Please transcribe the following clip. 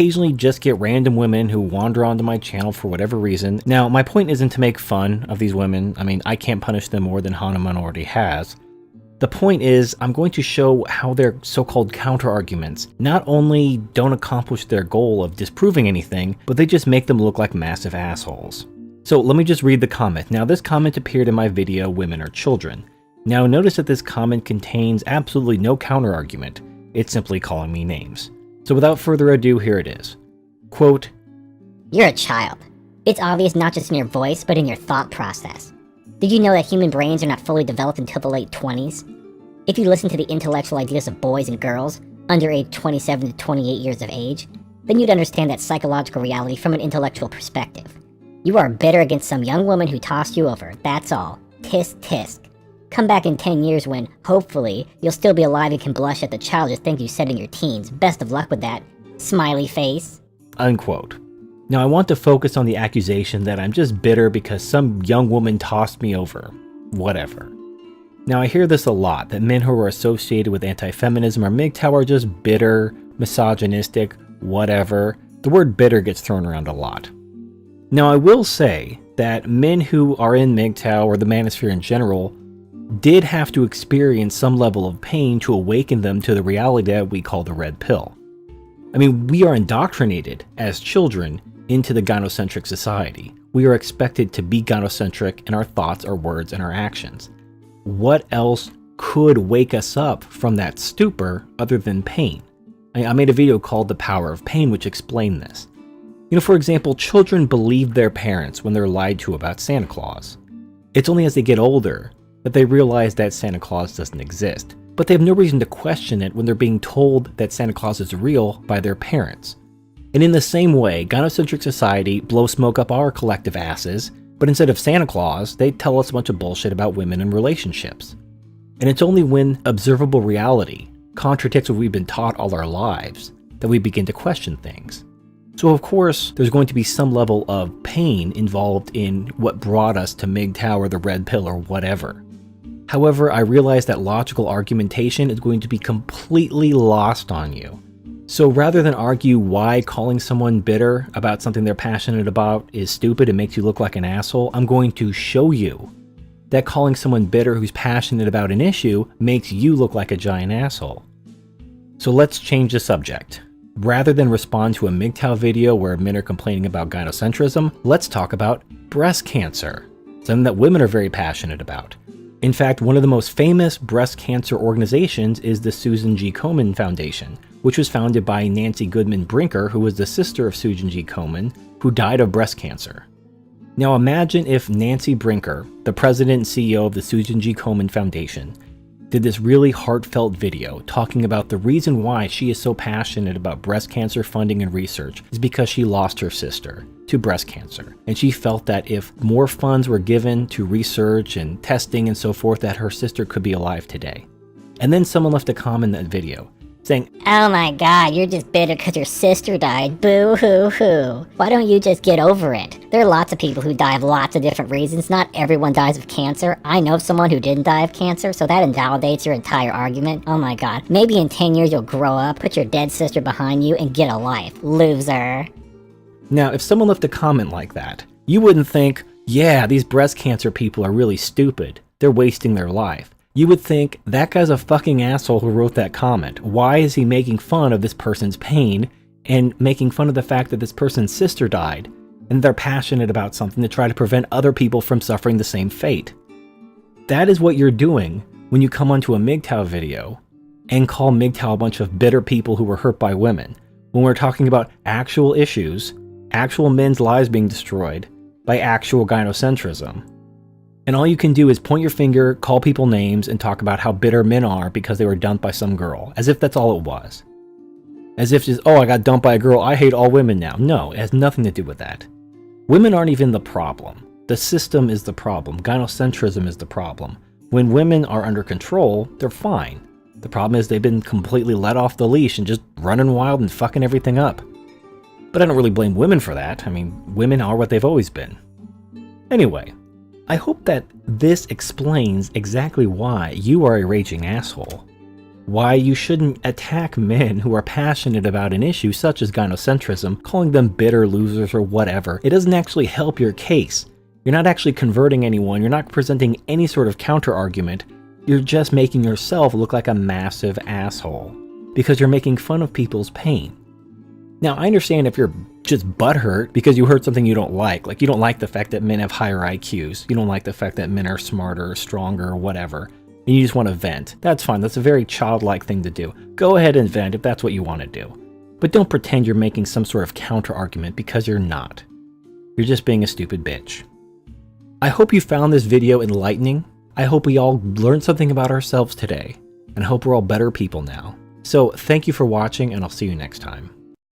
occasionally just get random women who wander onto my channel for whatever reason. Now, my point isn't to make fun of these women. I mean, I can't punish them more than Hanuman already has. The point is, I'm going to show how their so-called counter-arguments not only don't accomplish their goal of disproving anything, but they just make them look like massive assholes. So let me just read the comment. Now, this comment appeared in my video, Women Are Children. Now, notice that this comment contains absolutely no counter-argument. It's simply calling me names. So without further ado, here it is. Quote, "You're a child. It's obvious not just in your voice, but in your thought process. Did you know that human brains are not fully developed until the late 20s? If you listen to the intellectual ideas of boys and girls, under age 27 to 28 years of age, then you'd understand that psychological reality from an intellectual perspective. You are bitter against some young woman who tossed you over, that's all. Tisk tisk. Come back in 10 years when, hopefully, you'll still be alive and can blush at the childish things you said in your teens. Best of luck with that. Smiley face." Unquote. Now, I want to focus on the accusation that I'm just bitter because some young woman tossed me over. Whatever. Now, I hear this a lot, that men who are associated with anti-feminism or MGTOW are just bitter, misogynistic, whatever. The word bitter gets thrown around a lot. Now, I will say that men who are in MGTOW or the manosphere in general did have to experience some level of pain to awaken them to the reality that we call the red pill. I mean, we are indoctrinated as children into the gynocentric society. We are expected to be gynocentric in our thoughts, our words, and our actions. What else could wake us up from that stupor other than pain? I made a video called The Power of Pain, which explained this. You know, for example, children believe their parents when they're lied to about Santa Claus. It's only as they get older that they realize that Santa Claus doesn't exist, but they have no reason to question it when they're being told that Santa Claus is real by their parents. And in the same way, gynocentric society blows smoke up our collective asses, but instead of Santa Claus, they tell us a bunch of bullshit about women and relationships. And it's only when observable reality contradicts what we've been taught all our lives that we begin to question things. So of course, there's going to be some level of pain involved in what brought us to MGTOW or the red pill or whatever. However, I realize that logical argumentation is going to be completely lost on you. So rather than argue why calling someone bitter about something they're passionate about is stupid and makes you look like an asshole, I'm going to show you that calling someone bitter who's passionate about an issue makes you look like a giant asshole. So let's change the subject. Rather than respond to a MGTOW video where men are complaining about gynocentrism, let's talk about breast cancer, something that women are very passionate about. In fact, one of the most famous breast cancer organizations is the Susan G. Komen Foundation, which was founded by Nancy Goodman Brinker, who was the sister of Susan G. Komen, who died of breast cancer. Now imagine if Nancy Brinker, the president and CEO of the Susan G. Komen Foundation, did this really heartfelt video talking about the reason why she is so passionate about breast cancer funding and research is because she lost her sister to breast cancer. And she felt that if more funds were given to research and testing and so forth, that her sister could be alive today. And then someone left a comment in that video saying, "Oh my god, you're just bitter because your sister died. Boo hoo hoo. Why don't you just get over it? There are lots of people who die of lots of different reasons. Not everyone dies of cancer. I know someone who didn't die of cancer, so that invalidates your entire argument. Oh my god. Maybe in 10 years you'll grow up, put your dead sister behind you, and get a life. Loser." Now, if someone left a comment like that, you wouldn't think, yeah, these breast cancer people are really stupid. They're wasting their life. You would think, that guy's a fucking asshole who wrote that comment. Why is he making fun of this person's pain and making fun of the fact that this person's sister died and they're passionate about something to try to prevent other people from suffering the same fate? That is what you're doing when you come onto a MGTOW video and call MGTOW a bunch of bitter people who were hurt by women, when we're talking about actual issues, actual men's lives being destroyed by actual gynocentrism. And all you can do is point your finger, call people names, and talk about how bitter men are because they were dumped by some girl, as if that's all it was. As if just, oh, I got dumped by a girl, I hate all women now. No, it has nothing to do with that. Women aren't even the problem. The system is the problem. Gynocentrism is the problem. When women are under control, they're fine. The problem is they've been completely let off the leash and just running wild and fucking everything up. But I don't really blame women for that. I mean, women are what they've always been. Anyway, I hope that this explains exactly why you are a raging asshole. Why you shouldn't attack men who are passionate about an issue such as gynocentrism, calling them bitter losers or whatever. It doesn't actually help your case. You're not actually converting anyone, you're not presenting any sort of counter-argument, you're just making yourself look like a massive asshole. Because you're making fun of people's pain. Now, I understand if you're just butthurt because you heard something you don't like you don't like the fact that men have higher IQs, you don't like the fact that men are smarter, stronger, or whatever, and you just want to vent. That's fine, that's a very childlike thing to do. Go ahead and vent if that's what you want to do. But don't pretend you're making some sort of counter-argument because you're not. You're just being a stupid bitch. I hope you found this video enlightening. I hope we all learned something about ourselves today, and I hope we're all better people now. So thank you for watching, and I'll see you next time.